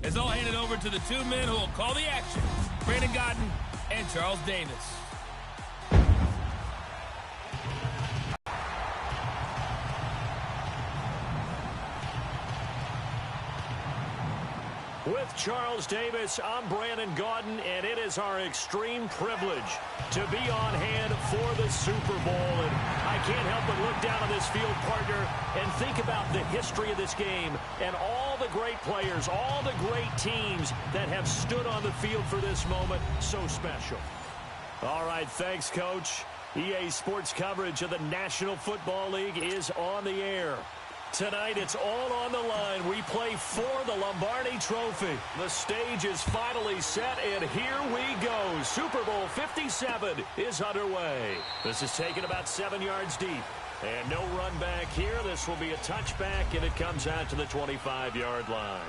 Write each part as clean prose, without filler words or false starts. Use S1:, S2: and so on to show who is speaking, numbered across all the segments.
S1: It's all handed over to the two men who will call the action, Brandon Gaudin and Charles Davis.
S2: With Charles Davis, I'm Brandon Gaudin, and it is our extreme privilege to be on hand for the Super Bowl. And I can't help but look down on this field, partner, and think about the history of this game and all the great players, all the great teams that have stood on the field for this moment. So special. All right, thanks, Coach. EA Sports coverage of the National Football League is on the air. Tonight, it's all on the line. We play for the Lombardi Trophy. The stage is finally set, and here we go. Super Bowl 57 is underway. This is taken about 7 yards deep. And no run back here. This will be a touchback, and it comes out to the 25-yard line.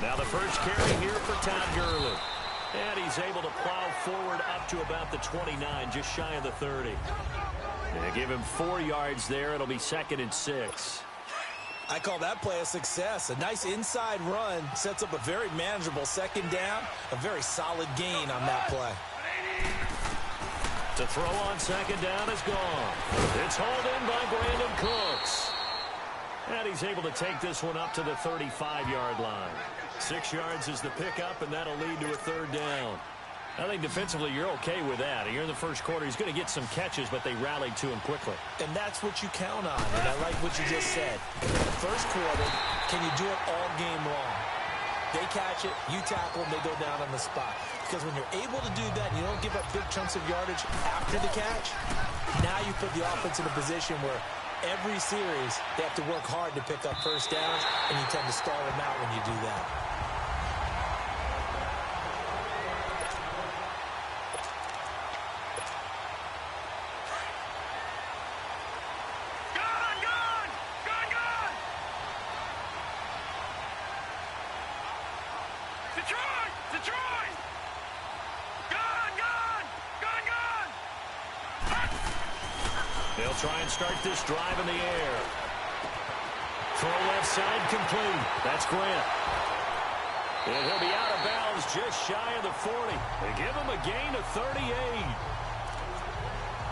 S2: Now the first carry here for Todd Gurley. And he's able to plow forward up to about the 29, just shy of the 30. They give him 4 yards there. It'll be 2nd and 6.
S3: I call that play a success. A nice inside run sets up a very manageable 2nd down. A very solid gain on that play.
S2: To throw on 2nd down is gone. It's hauled in by Brandon Cooks. And he's able to take this one up to the 35-yard line. 6 yards is the pickup, and that'll lead to a 3rd down. I think defensively you're okay with that. Here in the first quarter, he's going to get some catches, but they rallied to him quickly.
S3: And that's what you count on, and I like what you just said. First quarter, can you do it all game long? They catch it, you tackle them, they go down on the spot. Because when you're able to do that, and you don't give up big chunks of yardage after the catch, now you put the offense in a position where every series, they have to work hard to pick up first downs, and you tend to stall them out when you do that.
S2: They'll try and start this drive in the air. Throw left side complete. That's Grant. And he'll be out of bounds just shy of the 40. They give him a gain of 38.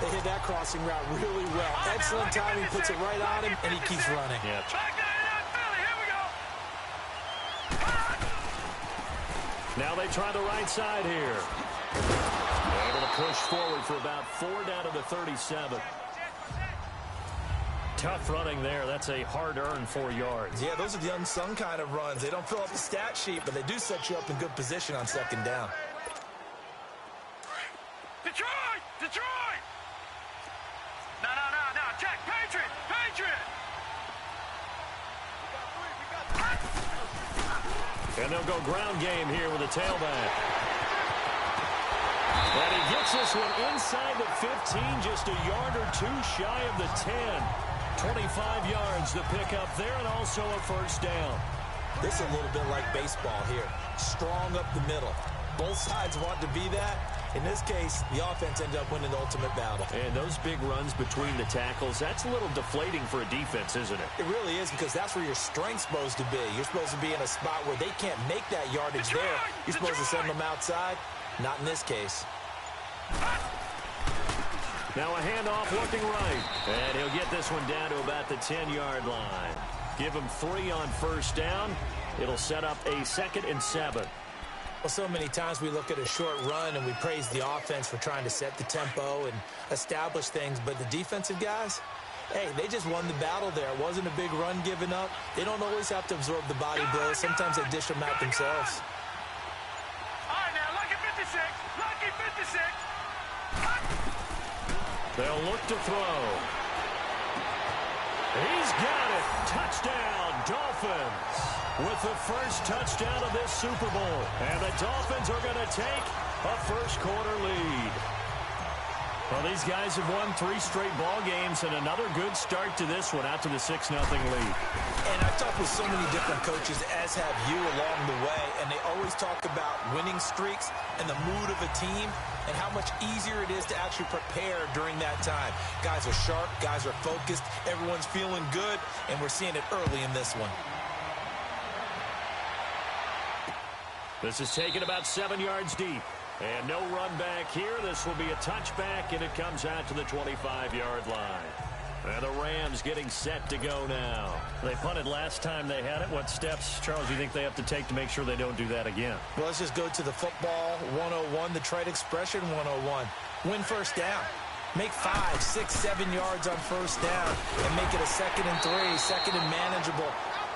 S3: They hit that crossing route really well. Excellent timing, puts it right on him, and he keeps running.
S2: Yep. Now they try the right side here. Able to push forward for about 4 down to the 37. Tough running there. That's a hard-earned 4 yards.
S3: Yeah, those are the unsung kind of runs. They don't fill up the stat sheet, but they do set you up in good position on 2nd down.
S4: Detroit! Detroit! No. Check. Patriot!
S2: And they'll go ground game here with a tailback. And he gets this one inside the 15, just a yard or 2 shy of the 10. 25 yards the pickup there, and also a first down.
S3: This is a little bit like baseball here. Strong up the middle. Both sides want to be that. In this case, the offense ended up winning the ultimate battle.
S2: And those big runs between the tackles, that's a little deflating for a defense, isn't it?
S3: It really is, because that's where your strength's supposed to be. You're supposed to be in a spot where they can't make that yardage there. You're supposed to send them outside. Not in this case.
S2: Now a handoff looking right. And he'll get this one down to about the 10-yard line. Give him 3 on first down. It'll set up a 2nd and 7.
S3: Well, so many times we look at a short run and we praise the offense for trying to set the tempo and establish things, but the defensive guys, hey, they just won the battle there. It wasn't a big run given up. They don't always have to absorb the body blows. Sometimes they dish them out themselves.
S4: All right, now, lucky 56. Lucky 56.
S2: They'll look to throw. He's got it. Touchdown, Dolphins. With the first touchdown of this Super Bowl. And the Dolphins are going to take a first-quarter lead. Well, these guys have won 3 straight ball games and another good start to this one out to the 6-0 lead.
S3: And I've talked with so many different coaches, as have you, along the way, and they always talk about winning streaks and the mood of a team and how much easier it is to actually prepare during that time. Guys are sharp, guys are focused, everyone's feeling good, and we're seeing it early in this one.
S2: This is taken about 7 yards deep. And no run back here. This will be a touchback, and it comes out to the 25-yard line. And the Rams getting set to go now.
S1: They punted last time they had it. What steps, Charles, do you think they have to take to make sure they don't do that again?
S3: Well, let's just go to the football 101, the trade expression 101. Win first down. Make 5, 6, 7 yards on first down and make it a 2nd and 3, 2nd and manageable.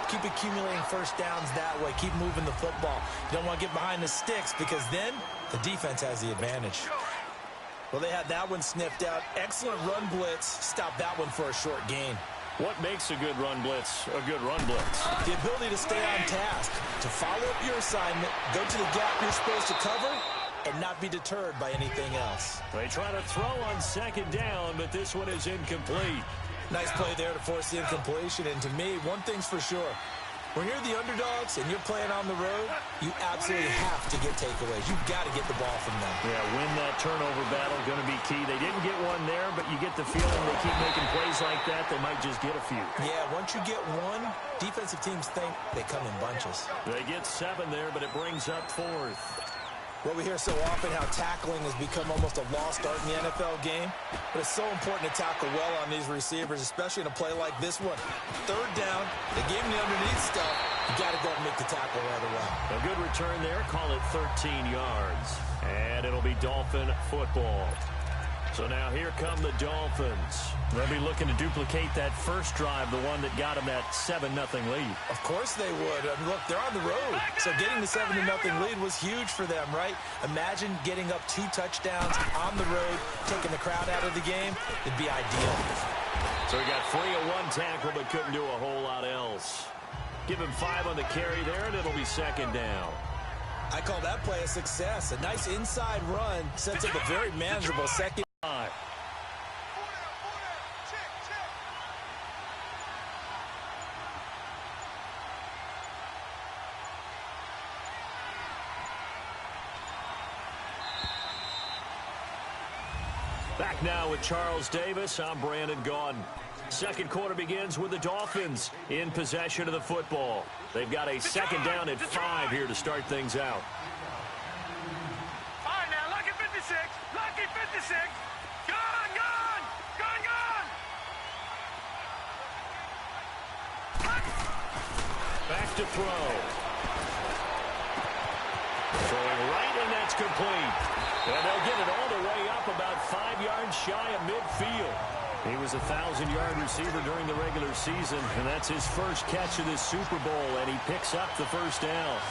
S3: Keep accumulating first downs that way. Keep moving the football. You don't want to get behind the sticks because then the defense has the advantage. Well, they had that one sniffed out. Excellent run blitz. Stop that one for a short gain.
S2: What makes a good run blitz a good run blitz?
S3: The ability to stay on task, to follow up your assignment, go to the gap you're supposed to cover, and not be deterred by anything else.
S2: They try to throw on 2nd down, but this one is incomplete.
S3: Nice play there to force the incompletion. And to me, one thing's for sure. When you're the underdogs and you're playing on the road, you absolutely have to get takeaways. You've got to get the ball from them.
S2: Yeah, win that turnover battle, going to be key. They didn't get one there, but you get the feeling they keep making plays like that, they might just get a few.
S3: Yeah, once you get one, defensive teams think they come in bunches.
S2: They get 7 there, but it brings up 4th.
S3: Well, we hear so often how tackling has become almost a lost art in the NFL game. But it's so important to tackle well on these receivers, especially in a play like this one. 3rd down, they gave him the underneath stuff. You got to go and make the tackle right away.
S2: A good return there. Call it 13 yards. And it'll be Dolphin football. So now here come the Dolphins.
S1: They'll be looking to duplicate that first drive, the one that got them that 7-0 lead.
S3: Of course they would. I mean, look, they're on the road. So getting the 7-0 lead was huge for them, right? Imagine getting up 2 touchdowns on the road, taking the crowd out of the game. It'd be ideal.
S2: So he got free of 1 tackle, but couldn't do a whole lot else. Give him 5 on the carry there, and it'll be 2nd down.
S3: I call that play a success. A nice inside run sets up a very manageable 2nd.
S2: Back now with Charles Davis. I'm Brandon Gaudin. 2nd quarter begins with the Dolphins in possession of the football. They've got a 2nd down at 5 here to start things out.
S4: All right, now, lucky 56. Lucky 56. Gone, gone. Gone, gone.
S2: Back to throw. Throwing right, and that's complete. And they'll get it all the way up about 5 yards shy of midfield. He was a 1,000-yard receiver during the regular season, and that's his first catch of this Super Bowl, and he picks up the first down.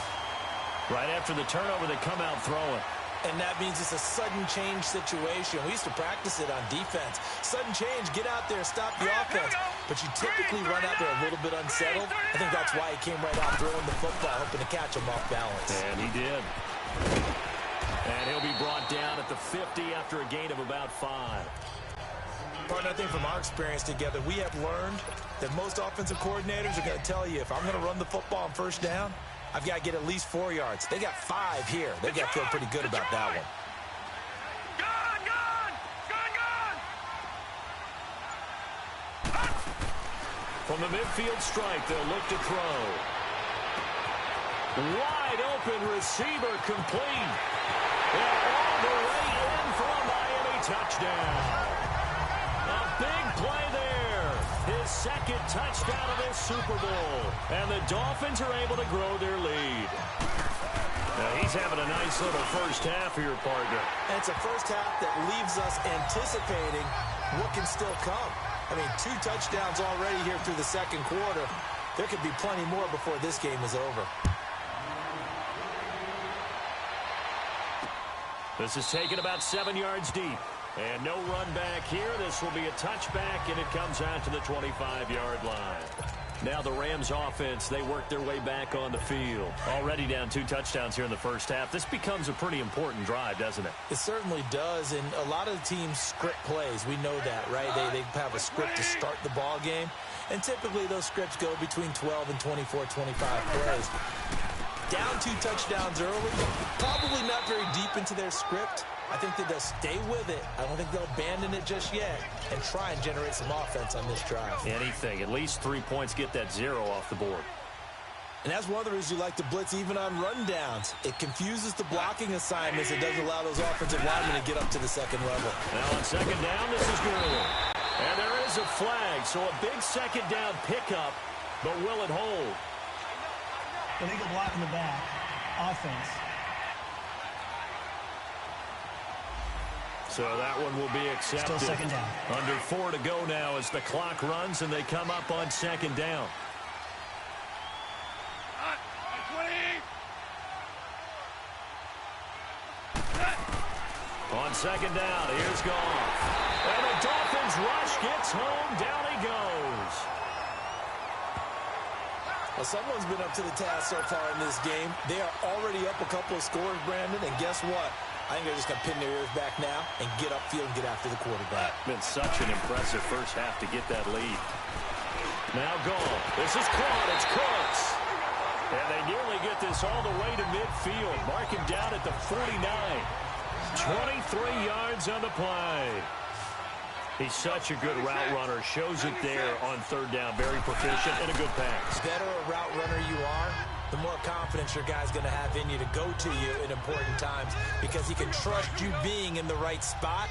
S2: Right after the turnover, they come out throwing.
S3: And that means it's a sudden change situation. We used to practice it on defense. Sudden change, get out there, stop the offense. But you typically run out there a little bit unsettled. I think that's why he came right out throwing the football, hoping to catch him off balance.
S2: And he did. And he'll be brought down at the 50 after a gain of about 5.
S3: Partner, I think from our experience together, we have learned that most offensive coordinators are going to tell you, if I'm going to run the football on first down, I've got to get at least 4 yards. They got 5 here. They got to feel pretty good about that one.
S4: Gone, gone. Gone, gone.
S2: From the midfield strike, they'll look to throw. Wide open receiver complete. And all the way in for a Miami touchdown. A big play there. His 2nd touchdown of this Super Bowl. And the Dolphins are able to grow their lead. Now he's having a nice little first half here, partner.
S3: And it's a first half that leaves us anticipating what can still come. I mean, 2 touchdowns already here through the second quarter. There could be plenty more before this game is over.
S2: This is taken about 7 yards deep. And no run back here. This will be a touchback, and it comes out to the 25-yard line. Now the Rams offense, they work their way back on the field. Already down 2 touchdowns here in the first half. This becomes a pretty important drive, doesn't it?
S3: It certainly does, and a lot of the teams script plays. We know that, right? They have a script to start the ball game, and typically those scripts go between 12 and 24, 25 plays. Down 2 touchdowns early, probably not very deep into their script. I think that they'll stay with it. I don't think they'll abandon it just yet and try and generate some offense on this drive.
S2: Anything. At least 3 points, get that 0 off the board.
S3: And that's one of the reasons you like to blitz even on rundowns. It confuses the blocking assignments. It doesn't allow those offensive linemen to get up to the second level.
S2: Now on second down, this is good. And there is a flag, so a big second down pickup, but will it hold?
S5: Illegal block in the back. Offense.
S2: So that one will be accepted.
S5: Still second down.
S2: Under 4 to go now as the clock runs and they come up on second down. On second down, here's Goff. And the Dolphins rush gets home. Down he goes.
S3: Well, someone's been up to the task so far in this game. They are already up a couple of scores, Brandon, and guess what? I think they're just going to pin their ears back now and get upfield and get after the quarterback.
S2: Been such an impressive first half to get that lead. Now Goff. This is caught. It's Cooks. And they nearly get this all the way to midfield. Mark him down at the 49. 23 yards on the play. He's such a good route runner. Shows it there on third down. Very proficient and a good pass.
S3: The better a route runner you are, the more confidence your guy's going to have in you to go to you in important times because he can trust you being in the right spot,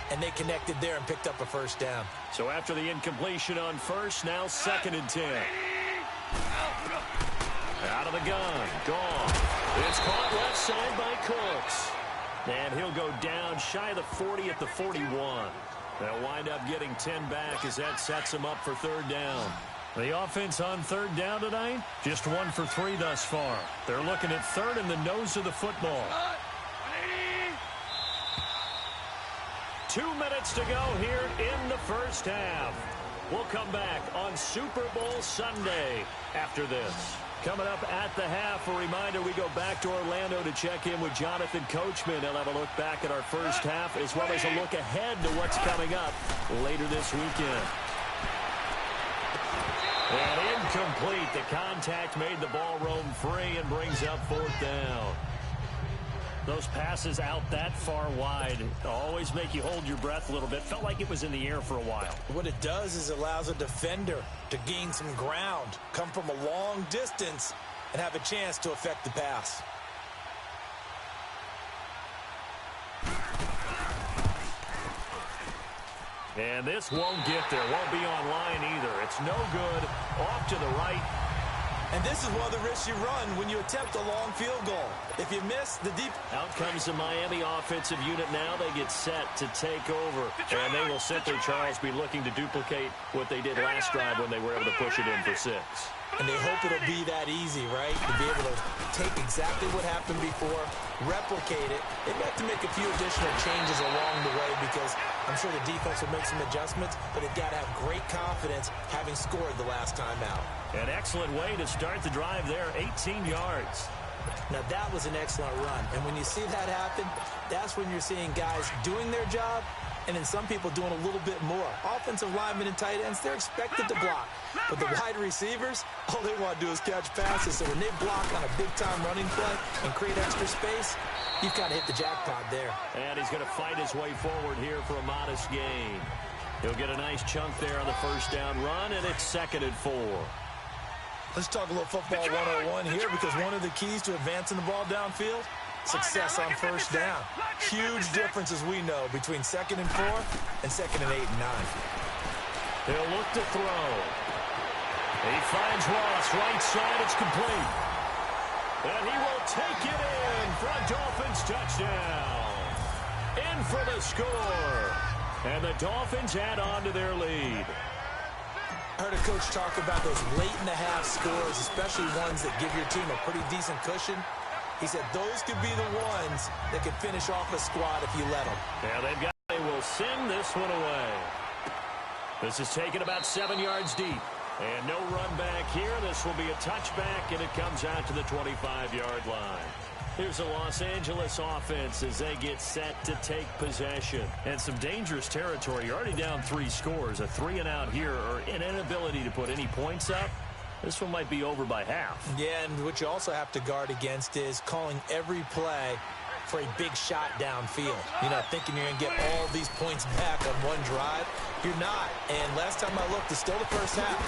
S3: and they connected there and picked up a first down.
S2: So after the incompletion on first, now 2nd and 10. Out of the gun. Gone. It's caught left side by Cooks. And he'll go down shy of the 40 at the 41. They'll wind up getting 10 back as that sets them up for third down. The offense on third down tonight, just 1 for 3 thus far. They're looking at third in the nose of the football. 2 minutes to go here in the first half. We'll come back on Super Bowl Sunday after this. Coming up at the half, a reminder, we go back to Orlando to check in with Jonathan Coachman. He'll have a look back at our first half as well as a look ahead to what's coming up later this weekend. And incomplete. The contact made the ball roam free and brings up 4th down. Those passes out that far wide always make you hold your breath a little bit. Felt like it was in the air for a while.
S3: What it does is it allows a defender to gain some ground, come from a long distance, and have a chance to affect the pass.
S2: And this won't get there. Won't be online either. It's no good. Off to the right.
S3: And this is one of the risks you run when you attempt a long field goal. If you miss, the deep...
S2: Out comes the Miami offensive unit now. They get set to take over. And they will simply, Charles, be looking to duplicate what they did last drive when they were able to push it in for 6.
S3: And they hope it'll be that easy, right? To be able to take exactly what happened before, replicate it. They may have to make a few additional changes along the way because I'm sure the defense will make some adjustments, but they've got to have great confidence having scored the last time out.
S2: An excellent way to start the drive there, 18 yards.
S3: Now, that was an excellent run. And when you see that happen, that's when you're seeing guys doing their job and then some people doing a little bit more. Offensive linemen and tight ends, they're expected to block. But the wide receivers, all they want to do is catch passes. So when they block on a big-time running play and create extra space, you've got to hit the jackpot there.
S2: And he's going to fight his way forward here for a modest gain. He'll get a nice chunk there on the first down run, and it's 2nd and 4.
S3: Let's talk a little football 101 here because one of the keys to advancing the ball downfield, success on first down. Huge difference, as we know, between 2nd and 4 and 2nd and 8 and 9.
S2: He'll look to throw. He finds Ross, right side, it's complete. And he will take it in for a Dolphins touchdown. In for the score. And the Dolphins add on to their lead.
S3: I heard a coach talk about those late-in-the-half scores, especially ones that give your team a pretty decent cushion. He said those could be the ones that could finish off a squad if you let them.
S2: Yeah, they will send this one away. This is taken about 7 yards deep. And no run back here. This will be a touchback, and it comes out to the 25-yard line. Here's the Los Angeles offense as they get set to take possession. And some dangerous territory. You're already down 3 scores. A 3-and-out here, or an inability to put any points up. This one might be over by half.
S3: Yeah, and what you also have to guard against is calling every play for a big shot downfield. You know, thinking you're going to get all these points back on one drive. You're not. And last time I looked, it's still the first half.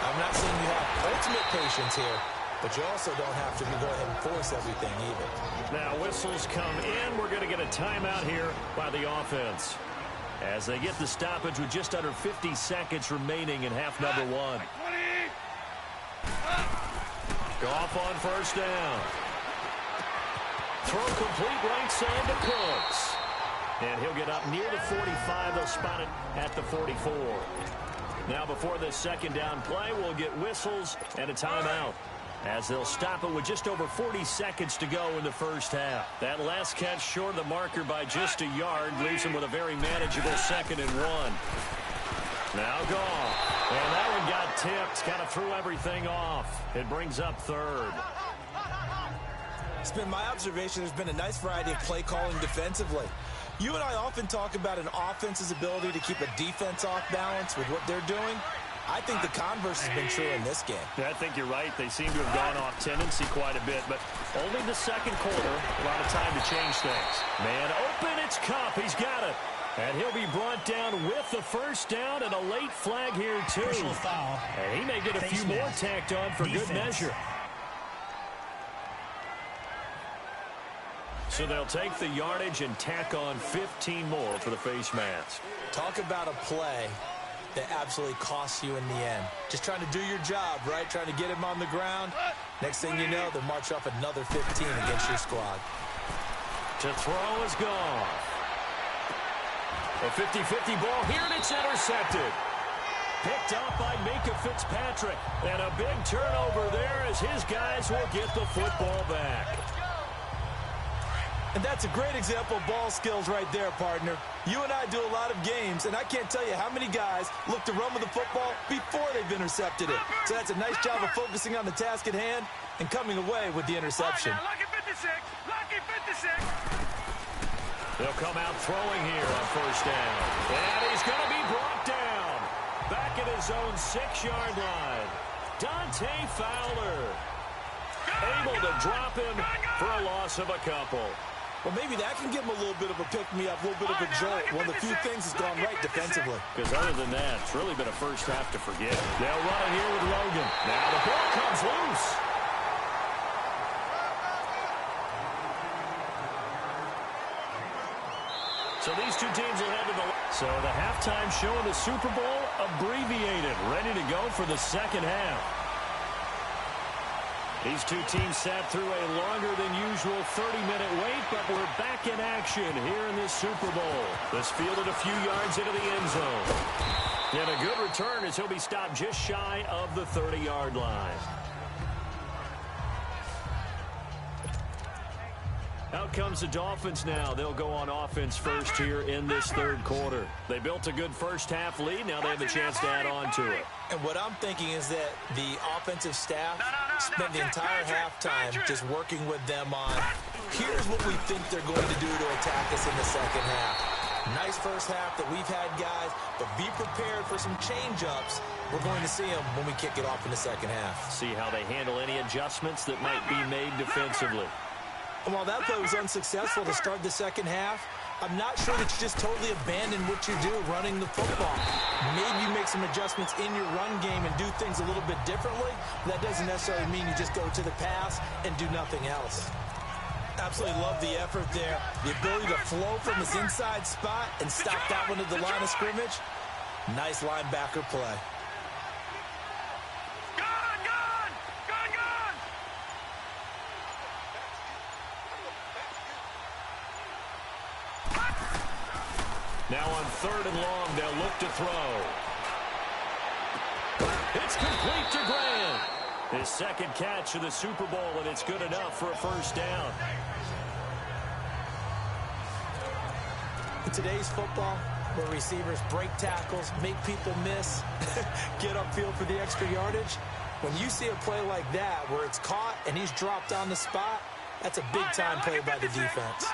S3: I'm not saying you have ultimate patience here, but you also don't have to go ahead and force everything either.
S2: Now whistles come in. We're going to get a timeout here by the offense as they get the stoppage with just under 50 seconds remaining in half number 1. Goff on first down. Throw complete right side to Cooks. And he'll get up near the 45. They'll spot it at the 44. Now before this second down play, we'll get whistles and a timeout as they'll stop it with just over 40 seconds to go in the first half. That last catch short of the marker by just a yard leaves him with a very manageable 2nd and 1. Now Goff. And that one got tipped. Kind of threw everything off. It brings up 3rd.
S3: It's been my observation there's been a nice variety of play calling defensively. You and I often talk about an offense's ability to keep a defense off balance with what they're doing. I think the converse has been true in this game.
S2: Yeah, I think you're right. They seem to have gone off tendency quite a bit, but only the second quarter. A lot of time to change things. Man open, it's Kupp. He's got it. And he'll be brought down with the first down and a late flag here, too.
S5: Personal foul.
S2: And he may get a few more tacked on for good measure. So they'll take the yardage and tack on 15 more for the face mask.
S3: Talk about a play that absolutely costs you in the end. Just trying to do your job, right? Trying to get him on the ground. Next thing you know, they'll march off another 15 against your squad.
S2: To throw is gone. A 50-50 ball here, and it's intercepted. Picked up by Minka Fitzpatrick. And a big turnover there as his guys will get the football back.
S3: And that's a great example of ball skills right there, partner. You and I do a lot of games, and I can't tell you how many guys look to run with the football before they've intercepted it. So that's a nice job of focusing on the task at hand and coming away with the interception.
S4: Lucky 56! Lucky 56!
S2: They'll come out throwing here on first down. And he's going to be brought down. Back at his own 6-yard line. Dante Fowler. Able to drop him for a loss of a couple.
S3: Well, maybe that can give him a little bit of a pick-me-up, a little bit of a jolt. One of the few things that's gone right defensively.
S2: Because other than that, it's really been a first half to forget. They'll run it here with Logan. Now the ball comes loose. So these two teams will head to the... So the halftime show of the Super Bowl abbreviated, ready to go for the second half. These two teams sat through a longer than usual 30-minute wait, but we're back in action here in this Super Bowl. This fielded a few yards into the end zone. And a good return as he'll be stopped just shy of the 30-yard line. Out comes the Dolphins now. They'll go on offense first here in this third quarter. They built a good first-half lead. Now they have a chance to add on to it.
S3: And what I'm thinking is that the offensive staff spent the entire halftime just working with them on, here's what we think they're going to do to attack us in the second half. Nice first half that we've had, guys, but be prepared for some change-ups. We're going to see them when we kick it off in the second half.
S2: See how they handle any adjustments that might be made defensively.
S3: And while that play was unsuccessful to start the second half, I'm not sure that you just totally abandon what you do running the football. Maybe you make some adjustments in your run game and do things a little bit differently. That doesn't necessarily mean you just go to the pass and do nothing else. Absolutely love the effort there. The ability to flow from his inside spot and stop that one at the line of scrimmage. Nice linebacker play.
S2: Now on 3rd and long, they'll look to throw. It's complete to Grant. His second catch of the Super Bowl, and it's good enough for a first down.
S3: In today's football, where receivers break tackles, make people miss, get upfield for the extra yardage, when you see a play like that where it's caught and he's dropped on the spot, that's a big-time play by the defense.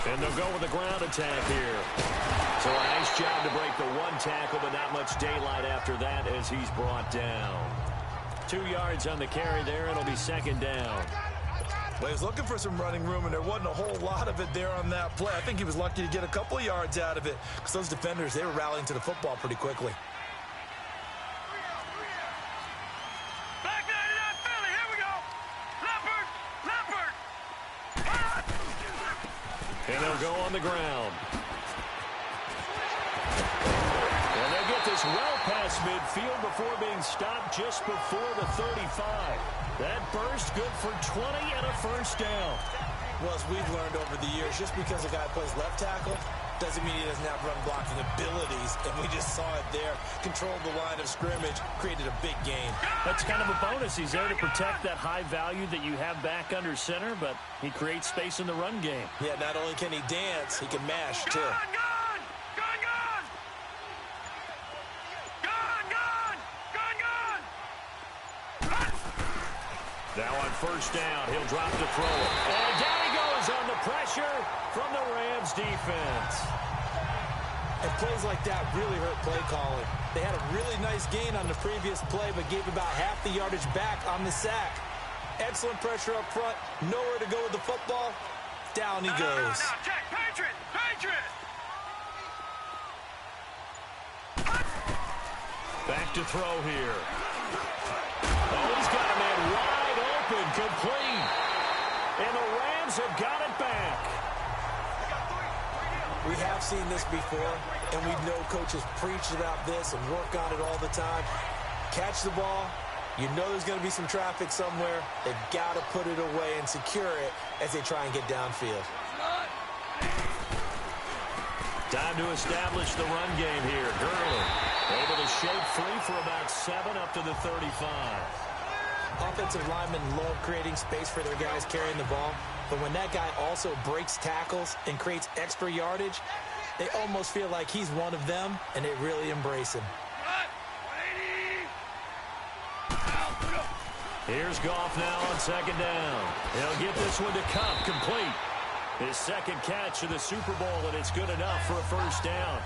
S2: And they'll go with a ground attack here. So a nice job to break the one tackle, but not much daylight after that as he's brought down. 2 yards on the carry there. It'll be second down.
S6: Well, he was looking for some running room, and there wasn't a whole lot of it there on that play. I think he was lucky to get a couple of yards out of it because those defenders, they were rallying to the football pretty quickly.
S4: Back 99 Philly, here we go. Leopard.
S2: And they'll go on the ground. And they'll get this well past midfield before being stopped just before the 35. That burst good for 20 and a first down.
S3: Well, as we've learned over the years, just because a guy plays left tackle doesn't mean he doesn't have run blocking abilities, and we just saw it there. Controlled the line of scrimmage, created a big gain.
S2: That's kind of a bonus. He's there to protect that high value that you have back under center, but he creates space in the run game.
S3: Yeah, not only can he dance, he can mash, too.
S4: Gone.
S2: Now on first down, he'll drop to throw it. And down he goes on the pressure from the Rams defense.
S3: And plays like that really hurt play calling. They had a really nice gain on the previous play, but gave about half the yardage back on the sack. Excellent pressure up front. Nowhere to go with the football. Down he goes.
S4: Now, check. Patriot.
S2: Back to throw here. Oh, he's got a man wide open, complete. And the Rams have got it back.
S3: We have seen this before, and we know coaches preach about this and work on it all the time. Catch the ball. You know there's going to be some traffic somewhere. They've got to put it away and secure it as they try and get downfield.
S2: Time to establish the run game here. Gurley able to shake free for about 7 up to the 35.
S3: Offensive linemen love creating space for their guys carrying the ball, but when that guy also breaks tackles and creates extra yardage, they almost feel like he's one of them, and they really embrace him.
S2: Here's Goff now on second down. He'll get this one to Cup, complete. His second catch of the Super Bowl, and it's good enough for a first down.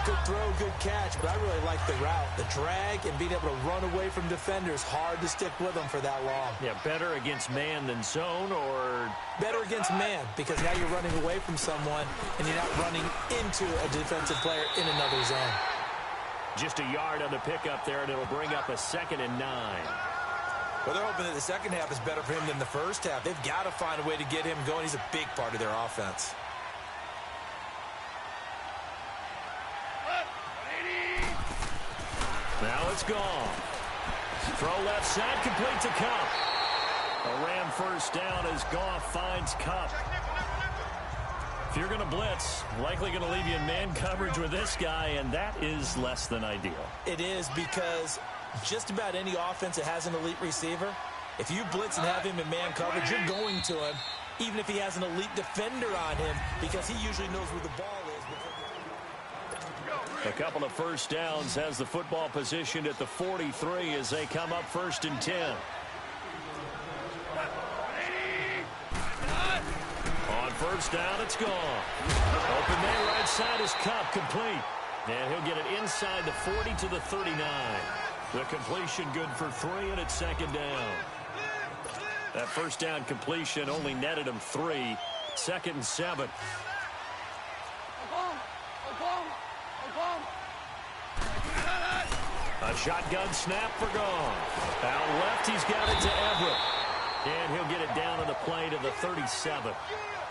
S3: Good throw, good catch, but I really like the route. The drag and being able to run away from defenders, hard to stick with them for that long.
S2: Yeah, better against man than zone, or...
S3: Better against man, because now you're running away from someone, and you're not running into a defensive player in another zone.
S2: Just a yard on the pickup there, and it'll bring up a 2nd and 9.
S6: Well, they're hoping that the second half is better for him than the first half. They've got to find a way to get him going. He's a big part of their offense.
S2: Now it's gone. Throw left side, complete to Cup. A Ram first down as Goff finds Cup. If you're going to blitz, likely going to leave you in man coverage with this guy, and that is less than ideal.
S3: It is, because just about any offense that has an elite receiver, if you blitz and have him in man coverage, you're going to him, even if he has an elite defender on him, because he usually knows where the ball is.
S2: A couple of first downs, has the football positioned at the 43 as they come up 1st and 10. On first down, it's gone. Open there, right side is Cup, complete. And he'll get it inside the 40 to the 39. The completion good for 3, and it's 2nd down. That first down completion only netted him 3. 2nd and 7. A shotgun snap for Gone. Out left, he's got it to Everett. And he'll get it down on the play to the 37.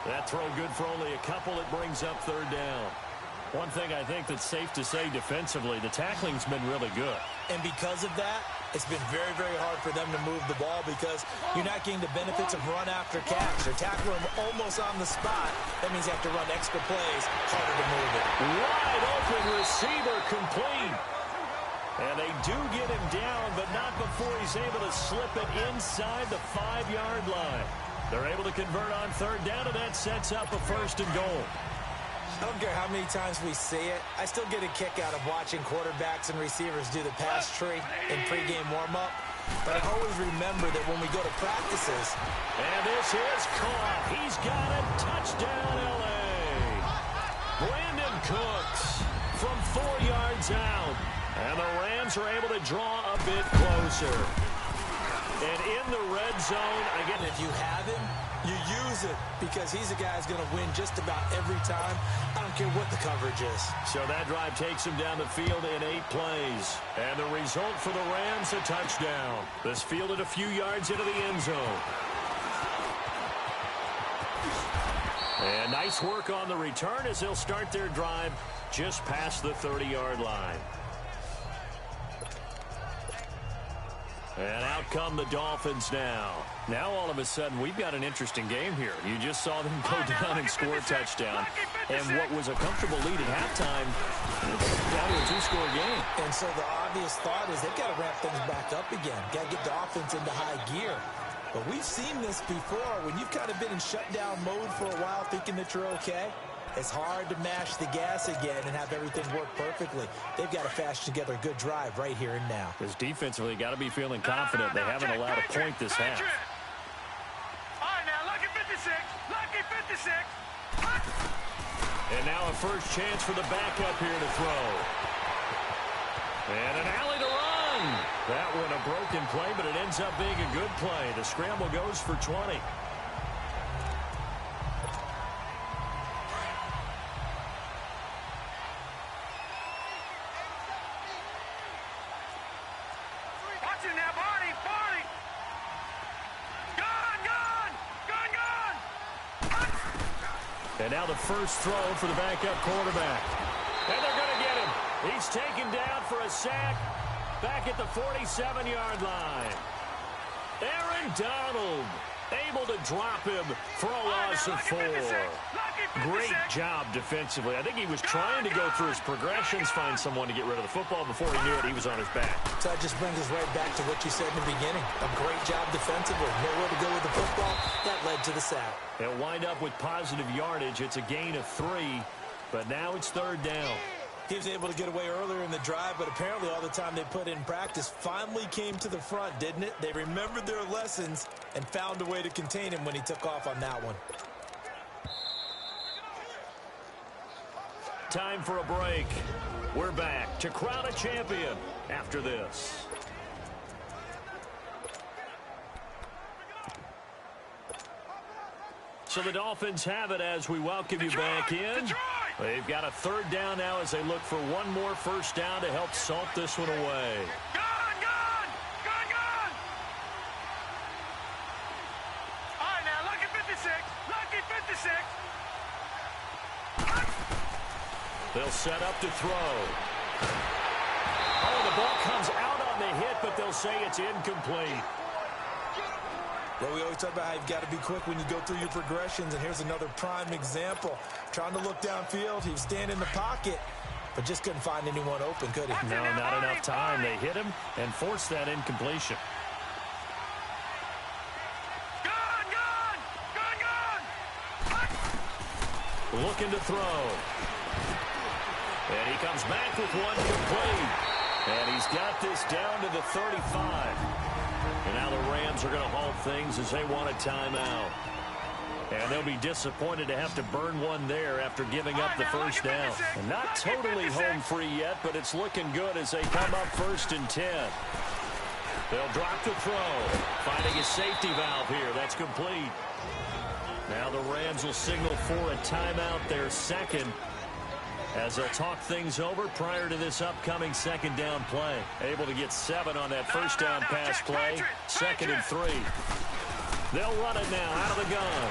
S2: That throw good for only a couple. It brings up 3rd down. One thing I think that's safe to say defensively, the tackling's been really good.
S3: And because of that, It's been very, very hard for them to move the ball because you're not getting the benefits of run after catch. They're tackling them almost on the spot. That means you have to run extra plays, harder to move it.
S2: Wide open receiver complete. And they do get him down, but not before he's able to slip it inside the 5-yard line. They're able to convert on third down, and that sets up a 1st and goal.
S3: I don't care how many times we see it. I still get a kick out of watching quarterbacks and receivers do the pass tree in pregame warm-up. But I always remember that when we go to practices.
S2: And this is caught. He's got it. Touchdown, L.A. Brandon Cooks from 4 yards out. And the Rams are able to draw a bit closer. And in the red zone, again,
S3: if you have him, you use it because he's a guy who's going to win just about every time. I don't care what the coverage is.
S2: So that drive takes him down the field in 8 plays. And the result for the Rams, a touchdown. This fielded a few yards into the end zone. And nice work on the return as they'll start their drive just past the 30-yard line. And out come the Dolphins now. Now, all of a sudden, we've got an interesting game here. You just saw them go down and score a touchdown. And what was a comfortable lead at halftime, down to a 2-score game.
S3: And so the obvious thought is they've got to ramp things back up again. Got to get the offense into high gear. But we've seen this before. When you've kind of been in shutdown mode for a while thinking that you're okay, it's hard to mash the gas again and have everything work perfectly. They've got to fashion together a good drive right here and now.
S2: Because defensively, got to be feeling confident. They haven't allowed a point this half.
S4: All right, now, lucky 56. Lucky 56.
S2: And now a first chance for the backup here to throw. And an alley to run. That one a broken play, but it ends up being a good play. The scramble goes for 20. And now the first throw for the backup quarterback. And they're going to get him. He's taken down for a sack back at the 47-yard line. Aaron Donald able to drop him for a loss of 4. Great job defensively. I think he was trying to go through his progressions, find someone to get rid of the football. Before he knew it, he was on his back.
S3: So that just brings us right back to what you said in the beginning. A great job defensively. Nowhere to go with the football. That led to the sack.
S2: They'll wind up with positive yardage. It's a gain of 3, but now it's third down.
S3: He was able to get away earlier in the drive, but apparently all the time they put in practice finally came to the front, didn't it? They remembered their lessons and found a way to contain him when he took off on that one.
S2: Time for a break. We're back to crown a champion after this. So the Dolphins have it as we welcome you back in. They've got a third down now as they look for one more first down to help salt this one away.
S4: Gone! All right, now, lucky 56. Lucky 56.
S2: They'll set up to throw. Oh, the ball comes out on the hit, but they'll say it's incomplete.
S6: Well, we always talk about how you've got to be quick when you go through your progressions, and here's another prime example. Trying to look downfield, he was standing in the pocket, but just couldn't find anyone open, could he?
S2: No, not enough time. They hit him and forced that incompletion.
S4: Gone!
S2: Looking to throw. And he comes back with one complete. And he's got this down to the 35. And now the Rams are going to halt things as they want a timeout. And they'll be disappointed to have to burn one there after giving up the first down. And not totally home free yet, but it's looking good as they come up 1st and 10. They'll drop the throw. Finding a safety valve here. That's complete. Now the Rams will signal for a timeout, their second, as they'll talk things over prior to this upcoming second down play. Able to get 7 on that first down pass play. 2nd and 3. They'll run it now out of the gun.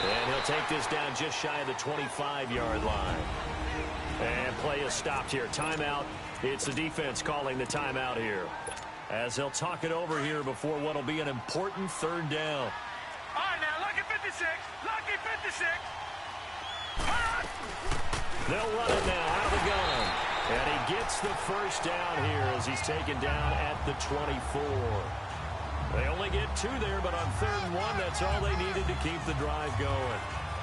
S2: And he'll take this down just shy of the 25-yard line. And play is stopped here. Timeout. It's the defense calling the timeout here. as they'll talk it over here before what will be an important third down.
S4: All right, now, lucky 56. Lucky 56.
S2: They'll run it now out of the gun. And he gets the first down here as he's taken down at the 24. They only get 2 there, but on 3rd and 1, that's all they needed to keep the drive going.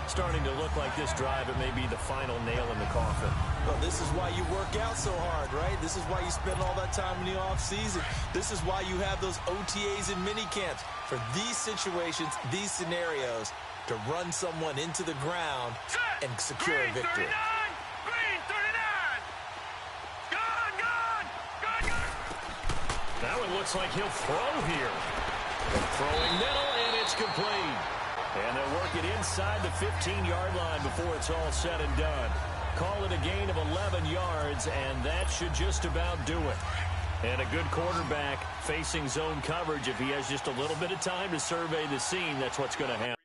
S2: Starting to look like this drive, it may be the final nail in the coffin.
S6: Well, this is why you work out so hard, right? This is why you spend all that time in the offseason. This is why you have those OTAs and minicamps for these situations, these scenarios, to run someone into the ground and secure a victory.
S4: Green 39. Gone.
S2: Now it looks like he'll throw here. Throwing middle, and it's complete. And they'll work it inside the 15-yard line before it's all said and done. Call it a gain of 11 yards, and that should just about do it. And a good quarterback facing zone coverage, if he has just a little bit of time to survey the scene, that's what's going to happen.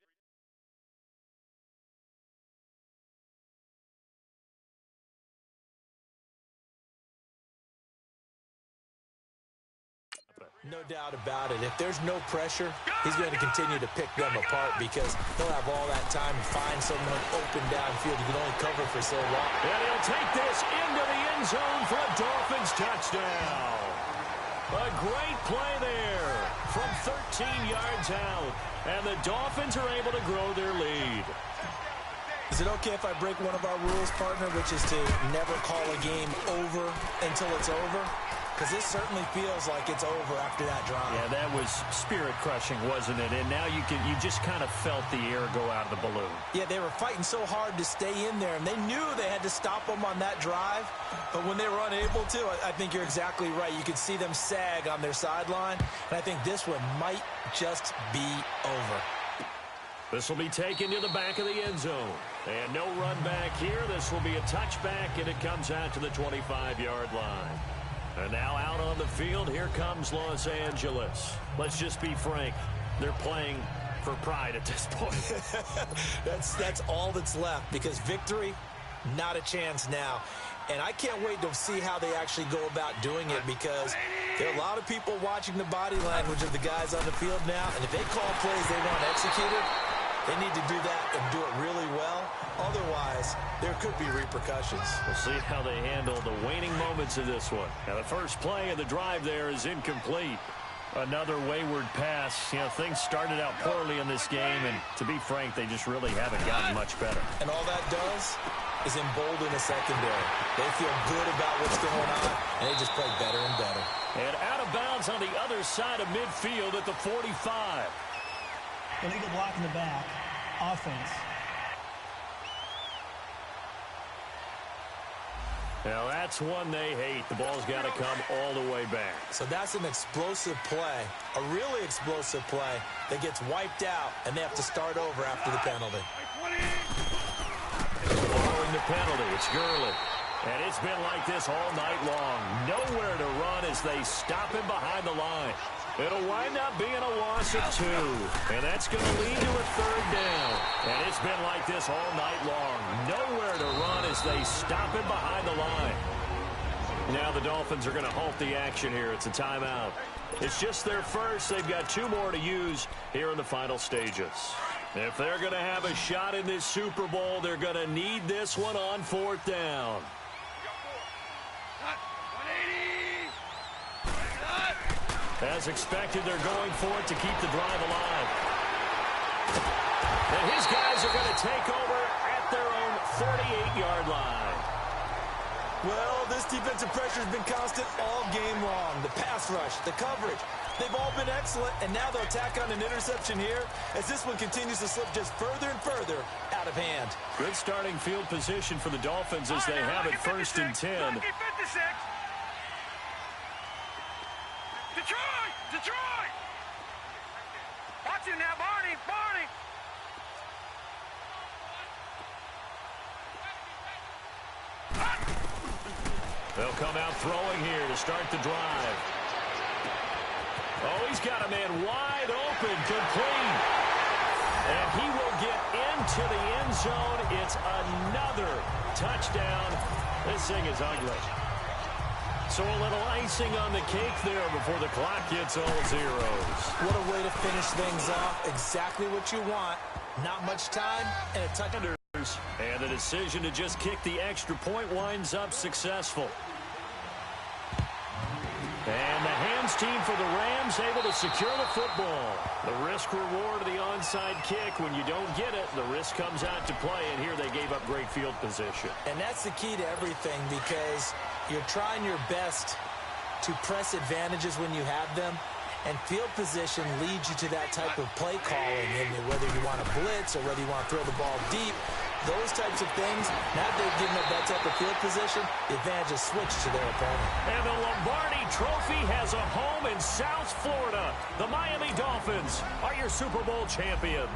S6: No doubt about it. If there's no pressure, he's going to continue to pick them apart because he'll have all that time to find someone open downfield. He can only cover for so long.
S2: And he'll take this into the end zone for a Dolphins touchdown. A great play there from 13 yards out. And the Dolphins are able to grow their lead.
S6: Is it okay if I break one of our rules, partner, which is to never call a game over until it's over? Because this certainly feels like it's over after that drive.
S2: Yeah, that was spirit-crushing, wasn't it? And now you just kind of felt the air go out of the balloon.
S6: Yeah, they were fighting so hard to stay in there, and they knew they had to stop them on that drive. But when they were unable to, I think you're exactly right. You could see them sag on their sideline, and I think this one might just be over.
S2: This will be taken to the back of the end zone. And no run back here. This will be a touchback, and it comes out to the 25-yard line. And now out on the field, here comes Los Angeles. Let's just be frank. They're playing for pride at this point.
S6: That's all that's left because victory, not a chance now. And I can't wait to see how they actually go about doing it because there are a lot of people watching the body language of the guys on the field now. And if they call plays they want executed, they need to do that and do it really well. Otherwise, there could be repercussions.
S2: We'll see how they handle the waning moments of this one. Now, the first play of the drive there is incomplete. Another wayward pass. You know, things started out poorly in this game, and to be frank, they just really haven't gotten much better.
S6: And all that does is embolden a secondary. They feel good about what's going on, and they just play better and better.
S2: And out of bounds on the other side of midfield at the 45.
S5: Illegal block in the back. Offense.
S2: Now, that's one they hate. The ball's got to come all the way back.
S6: So that's an explosive play, a really explosive play that gets wiped out, and they have to start over after the penalty.
S2: Following the penalty, it's Gurley. And it's been like this all night long. Nowhere to run as they stop him behind the line. It'll wind up being a loss of 2. And that's going to lead to a third down. And it's been like this all night long. Nowhere to run as they stop him behind the line. Now the Dolphins are going to halt the action here. It's a timeout. It's just their first. They've got 2 more to use here in the final stages. If they're going to have a shot in this Super Bowl, they're going to need this one on 4th down. As expected, they're going for it to keep the drive alive. And his guys are going to take over at their own 48-yard line.
S6: Well, this defensive pressure has been constant all game long. The pass rush, the coverage, they've all been excellent, and now they'll tack on an interception here as this one continues to slip just further and further out of hand.
S2: Good starting field position for the Dolphins as they have it 1st and 10.
S4: Detroit! Watch him now, Barney!
S2: They'll come out throwing here to start the drive. Oh, he's got a man wide open, complete. And he will get into the end zone. It's another touchdown. This thing is ugly. So a little icing on the cake there before the clock hits all zeros.
S6: What a way to finish things off. Exactly what you want. Not much time and a touchdown.
S2: And the decision to just kick the extra point winds up successful. And the hands team for the Rams able to secure the football. The risk reward of the onside kick. When you don't get it, the risk comes out to play, and here they gave up great field position.
S6: And that's the key to everything, because you're trying your best to press advantages when you have them, and field position leads you to that type of play calling, and whether you want to blitz or whether you want to throw the ball deep, those types of things. Now that they've given up that type of field position, the advantage is switched to their opponent.
S2: And the Lombardi Trophy has a home in South Florida. The Miami Dolphins are your Super Bowl champions.